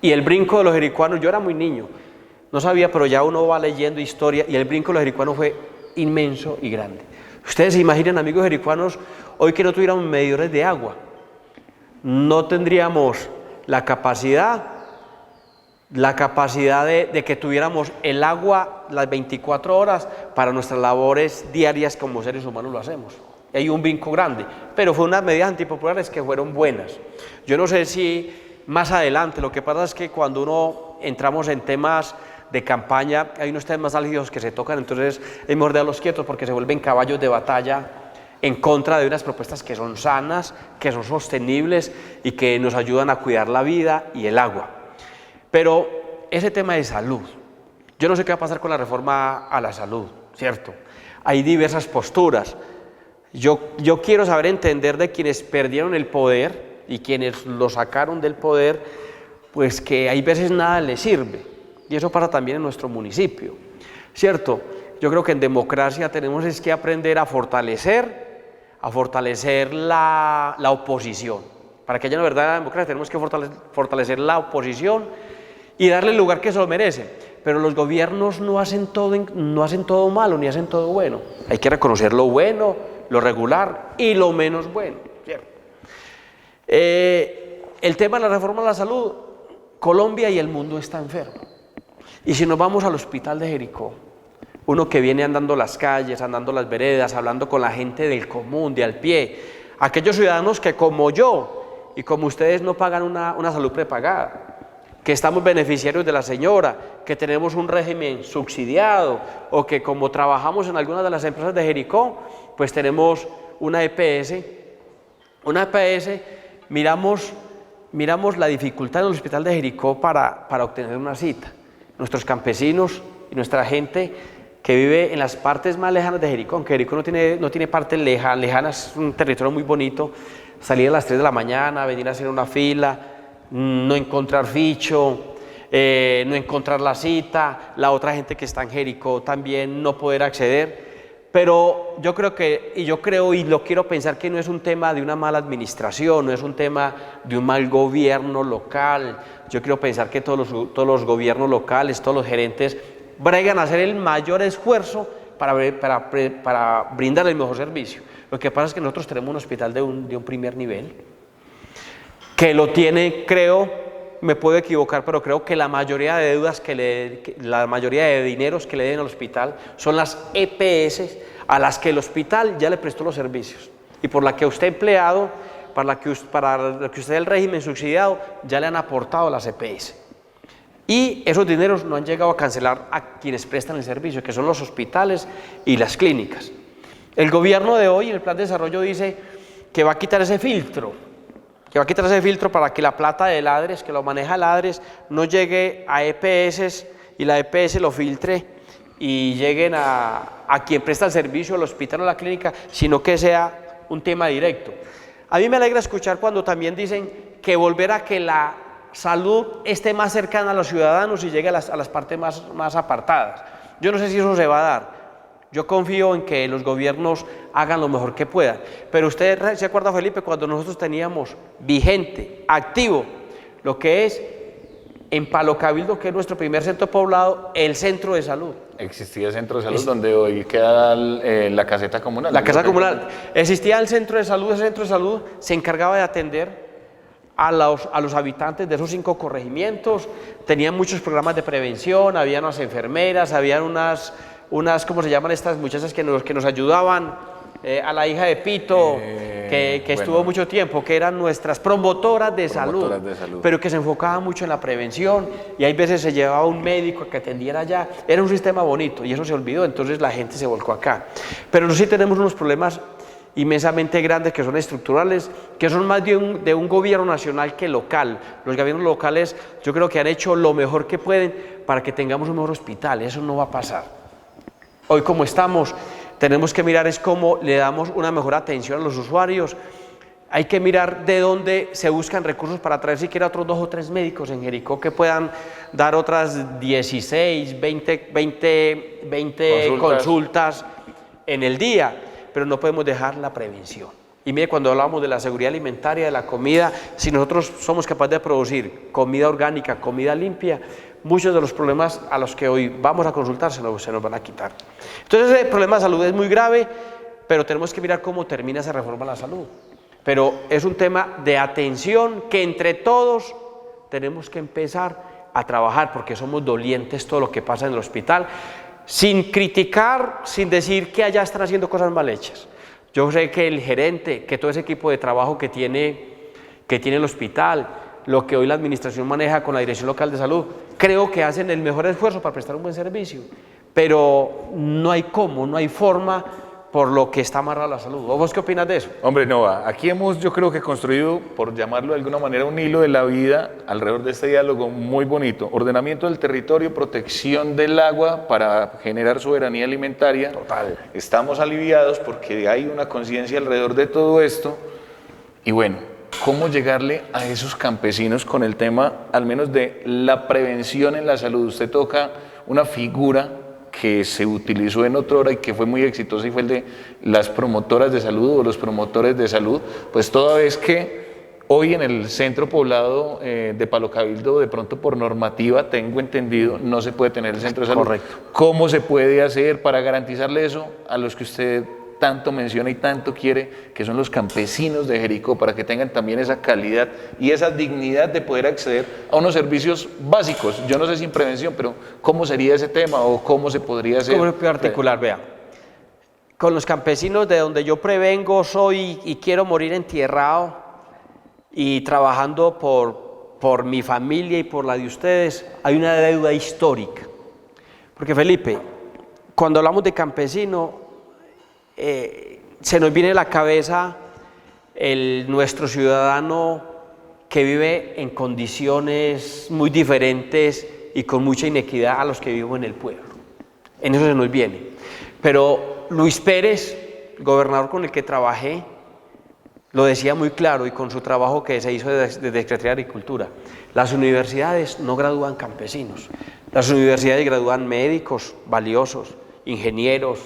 Y el brinco de los jericuanos, yo era muy niño, no sabía, pero ya uno va leyendo historia, y el brinco de los jericuanos fue inmenso y grande. Ustedes se imaginan, amigos jericuanos, hoy que no tuviéramos medidores de agua, no tendríamos la capacidad de que tuviéramos el agua las 24 horas para nuestras labores diarias como seres humanos lo hacemos. Hay un brinco grande, pero fue unas medidas antipopulares que fueron buenas. Yo no sé si más adelante, lo que pasa es que cuando uno entramos en temas de campaña, hay unos temas álgidos que se tocan, entonces es mejor dejarlos quietos porque se vuelven caballos de batalla en contra de unas propuestas que son sanas, que son sostenibles y que nos ayudan a cuidar la vida y el agua. Pero ese tema de salud, yo no sé qué va a pasar con la reforma a la salud, ¿cierto? Hay diversas posturas. Yo quiero saber entender de quienes perdieron el poder y quienes lo sacaron del poder, pues que hay veces nada les sirve. Y eso pasa también en nuestro municipio, ¿cierto? Yo creo que en democracia tenemos es que aprender a fortalecer la oposición. Para que haya una verdadera democracia tenemos que fortalecer la oposición y darle el lugar que se lo merece. Pero los gobiernos no hacen todo malo ni hacen todo bueno. Hay que reconocer lo bueno, lo regular y lo menos bueno, ¿cierto? El tema de la reforma a la salud, Colombia y el mundo está enfermo. Y si nos vamos al hospital de Jericó, uno que viene andando las calles, andando las veredas, hablando con la gente del común, de al pie, aquellos ciudadanos que como yo y como ustedes no pagan una salud prepagada, que estamos beneficiarios de la señora, que tenemos un régimen subsidiado o que como trabajamos en algunas de las empresas de Jericó, pues tenemos una EPS. Una EPS, miramos la dificultad en el hospital de Jericó para obtener una cita. Nuestros campesinos y nuestra gente que vive en las partes más lejanas de Jericó, aunque Jericó no tiene partes lejanas, es un territorio muy bonito, salir a las 3 de la mañana, venir a hacer una fila, no encontrar ficho, no encontrar la cita, la otra gente que está en Jericó también no poder acceder. Pero yo creo y lo quiero pensar que no es un tema de una mala administración, no es un tema de un mal gobierno local. Yo quiero pensar que todos los gobiernos locales, todos los gerentes, bregan a hacer el mayor esfuerzo para brindar el mejor servicio. Lo que pasa es que nosotros tenemos un hospital de un primer nivel, que lo tiene, creo, me puedo equivocar, pero creo que la mayoría de deudas la mayoría de dineros que le den al hospital son las EPS a las que el hospital ya le prestó los servicios y por la que usted empleado, para lo que usted el régimen subsidiado, ya le han aportado las EPS. Y esos dineros no han llegado a cancelar a quienes prestan el servicio, que son los hospitales y las clínicas. El gobierno de hoy, en el plan de desarrollo, dice que va a quitar ese filtro, para que la plata de Ladres, que lo maneja Ladres, no llegue a EPS y la EPS lo filtre y lleguen a quien presta el servicio, al hospital o a la clínica, sino que sea un tema directo. A mí me alegra escuchar cuando también dicen que volver a que la salud esté más cercana a los ciudadanos y llegue a las partes más apartadas. Yo no sé si eso se va a dar. Yo confío en que los gobiernos hagan lo mejor que puedan. Pero usted se acuerda, Felipe, cuando nosotros teníamos vigente, activo, lo que es en Palo Cabildo, que es nuestro primer centro poblado, el centro de salud. Existía centro de salud donde hoy queda la caseta comunal. La casa comunal. Existía el centro de salud, ese centro de salud se encargaba de atender a los habitantes de esos 5 corregimientos, tenían muchos programas de prevención, había unas enfermeras, habían unas ¿cómo se llaman estas muchachas que nos ayudaban? A la hija de Pito, que estuvo mucho tiempo, que eran nuestras promotoras de salud, pero que se enfocaban mucho en la prevención y hay veces se llevaba un médico que atendiera allá. Era un sistema bonito y eso se olvidó, entonces la gente se volcó acá. Pero nosotros sí tenemos unos problemas inmensamente grandes que son estructurales, que son más de un gobierno nacional que local. Los gobiernos locales yo creo que han hecho lo mejor que pueden para que tengamos un mejor hospital, eso no va a pasar. Hoy como estamos, tenemos que mirar es cómo le damos una mejor atención a los usuarios. Hay que mirar de dónde se buscan recursos para traer siquiera otros 2 o 3 médicos en Jericó que puedan dar otras 16, 20 consultas en el día, pero no podemos dejar la prevención. Y mire, cuando hablamos de la seguridad alimentaria, de la comida, si nosotros somos capaces de producir comida orgánica, comida limpia, muchos de los problemas a los que hoy vamos a consultar se nos van a quitar. Entonces, el problema de salud es muy grave, pero tenemos que mirar cómo termina esa reforma a la salud. Pero es un tema de atención que entre todos tenemos que empezar a trabajar, porque somos dolientes todo lo que pasa en el hospital, sin criticar, sin decir que allá están haciendo cosas mal hechas. Yo sé que el gerente, que todo ese equipo de trabajo que tiene el hospital, lo que hoy la administración maneja con la Dirección Local de Salud, creo que hacen el mejor esfuerzo para prestar un buen servicio, pero no hay forma por lo que está amarrada la salud. ¿Vos qué opinas de eso? Hombre, Nova, aquí hemos yo creo que construido, por llamarlo de alguna manera, un hilo de la vida alrededor de este diálogo muy bonito. Ordenamiento del territorio, protección del agua para generar soberanía alimentaria. Total. Estamos aliviados porque hay una conciencia alrededor de todo esto. Y bueno, ¿cómo llegarle a esos campesinos con el tema, al menos de la prevención en la salud? Usted toca una figura que se utilizó en otra hora y que fue muy exitosa y fue el de las promotoras de salud o los promotores de salud, pues toda vez que hoy en el centro poblado de Palo Cabildo, de pronto por normativa, tengo entendido, no se puede tener el centro de salud. Correcto. ¿Cómo se puede hacer para garantizarle eso a los que usted tanto menciona y tanto quiere, que son los campesinos de Jericó, para que tengan también esa calidad y esa dignidad de poder acceder a unos servicios básicos. Yo no sé si en prevención, pero ¿cómo sería ese tema o cómo se podría hacer? ¿Cómo se puede articular? Vea, con los campesinos de donde yo prevengo soy y quiero morir entierrado y trabajando por mi familia y por la de ustedes, hay una deuda histórica. Porque Felipe, cuando hablamos de campesino, se nos viene a la cabeza nuestro ciudadano que vive en condiciones muy diferentes y con mucha inequidad a los que vivimos en el pueblo. En eso se nos viene. Pero Luis Pérez, el gobernador con el que trabajé, lo decía muy claro y con su trabajo que se hizo desde Secretaría de Agricultura. Las universidades no gradúan campesinos. Las universidades gradúan médicos valiosos, ingenieros.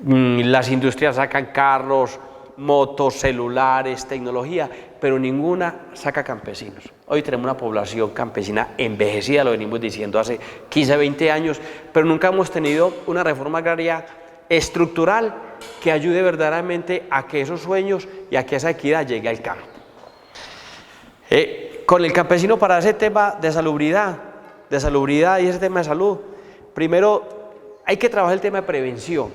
Las industrias sacan carros, motos, celulares, tecnología, pero ninguna saca campesinos. Hoy tenemos una población campesina envejecida, lo venimos diciendo hace 15, 20 años, pero nunca hemos tenido una reforma agraria estructural que ayude verdaderamente a que esos sueños y a que esa equidad llegue al campo. Con el campesino, para ese tema de salubridad y ese tema de salud, primero hay que trabajar el tema de prevención.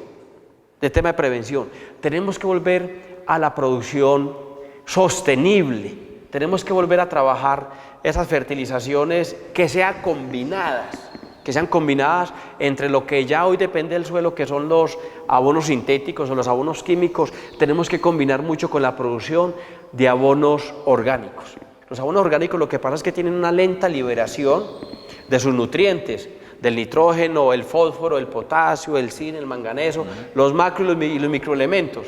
Tenemos que volver a la producción sostenible, tenemos que volver a trabajar esas fertilizaciones que sean combinadas entre lo que ya hoy depende del suelo, que son los abonos sintéticos o los abonos químicos. Tenemos que combinar mucho con la producción de abonos orgánicos. Los abonos orgánicos, lo que pasa es que tienen una lenta liberación de sus nutrientes, del nitrógeno, el fósforo, el potasio, el zinc, el manganeso, los macro y los microelementos,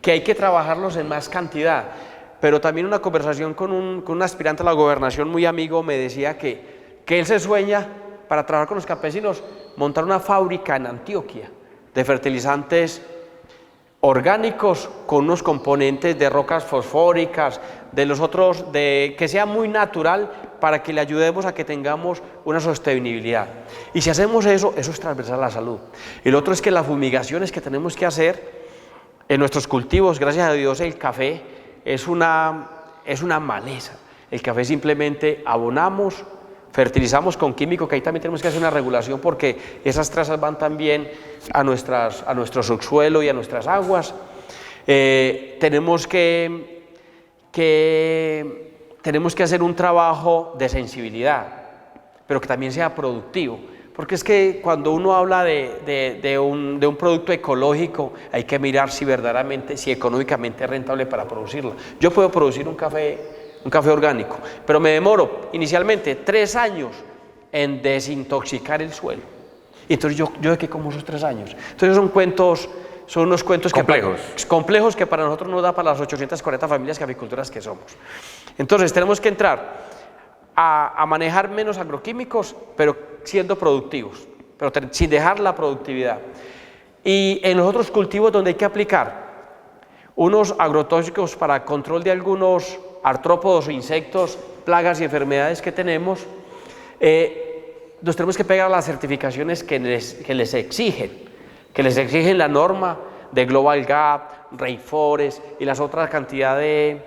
que hay que trabajarlos en más cantidad. Pero también una conversación con un aspirante a la gobernación muy amigo me decía que él se sueña, para trabajar con los campesinos, montar una fábrica en Antioquia de fertilizantes orgánicos con unos componentes de rocas fosfóricas, de los otros, que sea muy natural, para que le ayudemos a que tengamos una sostenibilidad. Y si hacemos eso, eso es transversal a la salud. Y lo otro es que las fumigaciones que tenemos que hacer en nuestros cultivos, gracias a Dios el café es una maleza. El café simplemente abonamos, fertilizamos con químico, que ahí también tenemos que hacer una regulación, porque esas trazas van también a nuestro subsuelo y a nuestras aguas. Tenemos que hacer un trabajo de sensibilidad, pero que también sea productivo, porque es que cuando uno habla de un producto ecológico, hay que mirar si verdaderamente, si económicamente es rentable para producirlo. Yo puedo producir un café orgánico, pero me demoro inicialmente 3 años en desintoxicar el suelo. Entonces yo de qué como esos 3 años. Entonces son unos cuentos complejos que para nosotros nos da para las 840 familias caficultoras que somos. Entonces tenemos que entrar a manejar menos agroquímicos, pero siendo productivos, pero sin dejar la productividad. Y en los otros cultivos donde hay que aplicar unos agrotóxicos para control de algunos artrópodos o insectos, plagas y enfermedades que tenemos, nos tenemos que pegar a las certificaciones que les exigen la norma de Global Gap, Rainforest y las otras cantidades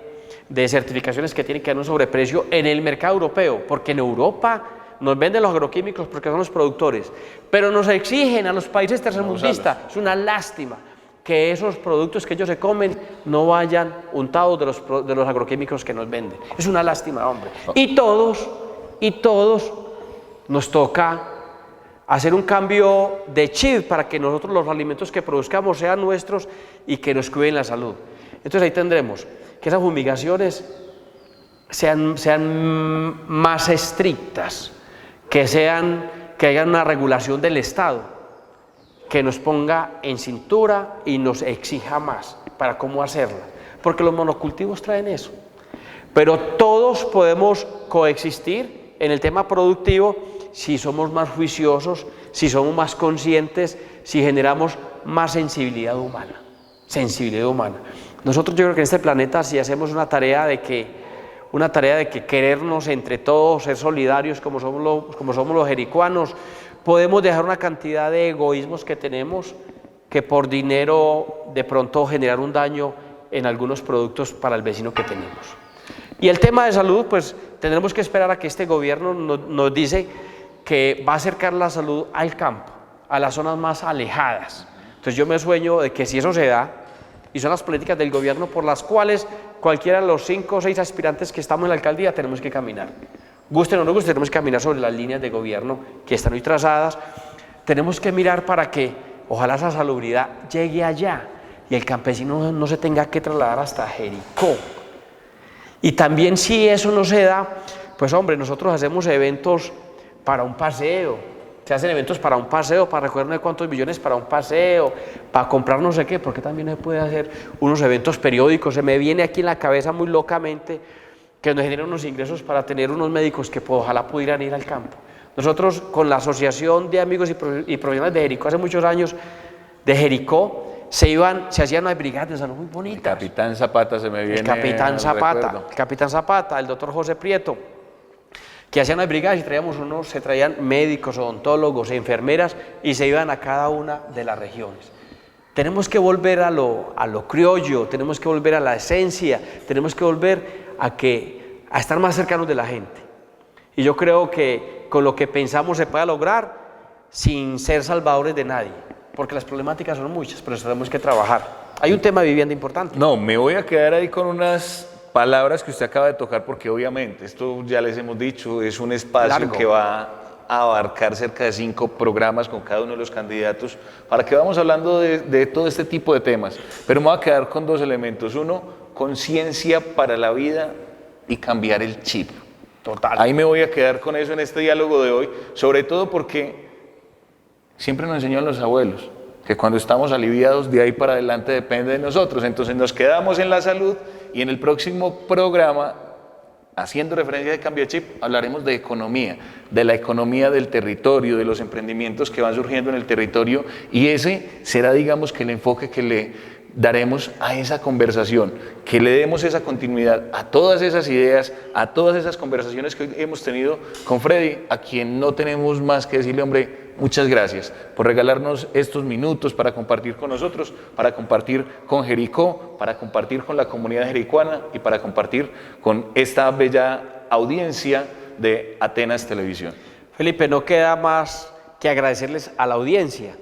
de certificaciones que tienen que dar un sobreprecio en el mercado europeo, porque en Europa nos venden los agroquímicos porque son los productores, pero nos exigen a los países tercermundistas. Es una lástima que esos productos que ellos se comen no vayan untados de los agroquímicos que nos venden. Es una lástima, hombre. Y todos nos toca hacer un cambio de chip para que nosotros los alimentos que produzcamos sean nuestros y que nos cuiden la salud. Entonces ahí tendremos que esas fumigaciones sean más estrictas, que haya una regulación del Estado, que nos ponga en cintura y nos exija más para cómo hacerla, porque los monocultivos traen eso. Pero todos podemos coexistir en el tema productivo si somos más juiciosos, si somos más conscientes, si generamos más sensibilidad humana. Nosotros, yo creo que en este planeta, si hacemos una tarea de que querernos entre todos, ser solidarios como somos los jericuanos, podemos dejar una cantidad de egoísmos que tenemos que por dinero de pronto generar un daño en algunos productos para el vecino que tenemos. Y el tema de salud, pues tendremos que esperar a que este gobierno nos dice que va a acercar la salud al campo, a las zonas más alejadas. Entonces yo me sueño de que si eso se da, y son las políticas del gobierno por las cuales cualquiera de los 5 o 6 aspirantes que estamos en la alcaldía tenemos que caminar. Guste o no nos guste, tenemos que caminar sobre las líneas de gobierno que están hoy trazadas. Tenemos que mirar para que ojalá esa salubridad llegue allá y el campesino no se tenga que trasladar hasta Jericó. Y también si eso no se da, pues hombre, nosotros hacemos eventos para un paseo. Se hacen eventos para un paseo, para recoger no sé cuántos millones para un paseo, para comprar no sé qué, porque también se puede hacer unos eventos periódicos. Se me viene aquí en la cabeza muy locamente que nos generen unos ingresos para tener unos médicos que pues, ojalá pudieran ir al campo. Nosotros con la Asociación de Amigos y Profesionales de Jericó hace muchos años, de Jericó, se hacían unas brigadas de salud muy bonitas. El Capitán Zapata se me viene. El Capitán Zapata, el doctor José Prieto, que hacían las brigadas y se traían médicos, odontólogos, enfermeras y se iban a cada una de las regiones. Tenemos que volver a lo criollo, tenemos que volver a la esencia, tenemos que volver a estar más cercanos de la gente. Y yo creo que con lo que pensamos se puede lograr sin ser salvadores de nadie, porque las problemáticas son muchas, pero tenemos que trabajar. Hay un tema de vivienda importante. No, me voy a quedar ahí con unas palabras que usted acaba de tocar, porque obviamente, esto ya les hemos dicho, es un espacio largo que va a abarcar cerca de 5 programas con cada uno de los candidatos, para que vamos hablando de todo este tipo de temas. Pero me voy a quedar con 2 elementos. Uno, conciencia para la vida y cambiar el chip. Total. Ahí me voy a quedar con eso en este diálogo de hoy, sobre todo porque siempre nos enseñaron los abuelos que cuando estamos aliviados de ahí para adelante depende de nosotros. Entonces nos quedamos en la salud y en el próximo programa, haciendo referencia de cambio de chip, hablaremos de economía, de la economía del territorio, de los emprendimientos que van surgiendo en el territorio, y ese será, digamos, que el enfoque que le daremos a esa conversación, que le demos esa continuidad a todas esas ideas, a todas esas conversaciones que hoy hemos tenido con Freddy, a quien no tenemos más que decirle, hombre, muchas gracias por regalarnos estos minutos para compartir con nosotros, para compartir con Jericó, para compartir con la comunidad jericuana y para compartir con esta bella audiencia de Atenas Televisión. Felipe, no queda más que agradecerles a la audiencia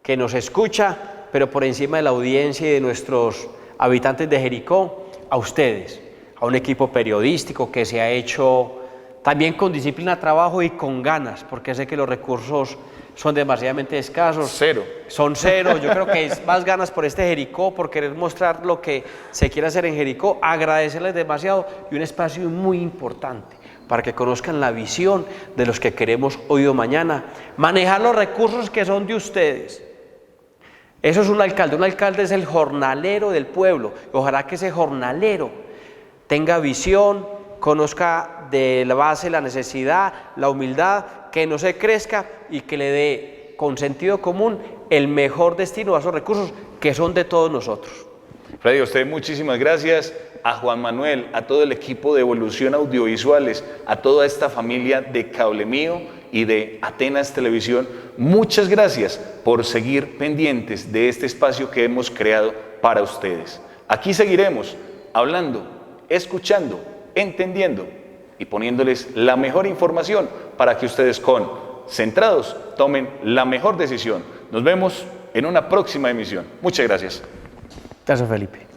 que nos escucha, pero por encima de la audiencia y de nuestros habitantes de Jericó, a ustedes, a un equipo periodístico que se ha hecho también con disciplina, trabajo y con ganas, porque sé que los recursos son demasiadamente escasos. Son cero. Yo creo que es más ganas por este Jericó, por querer mostrar lo que se quiere hacer en Jericó, agradecerles demasiado y un espacio muy importante para que conozcan la visión de los que queremos hoy o mañana, manejar los recursos que son de ustedes. Eso es un alcalde es el jornalero del pueblo. Ojalá que ese jornalero tenga visión, conozca de la base la necesidad, la humildad, que no se crezca y que le dé con sentido común el mejor destino a esos recursos que son de todos nosotros. Freddy, a usted muchísimas gracias, a Juan Manuel, a todo el equipo de Evolución Audiovisuales, a toda esta familia de Cable Mío y de Atenas Televisión, muchas gracias por seguir pendientes de este espacio que hemos creado para ustedes. Aquí seguiremos hablando, escuchando, entendiendo y poniéndoles la mejor información para que ustedes centrados tomen la mejor decisión. Nos vemos en una próxima emisión. Muchas gracias. Gracias, Felipe.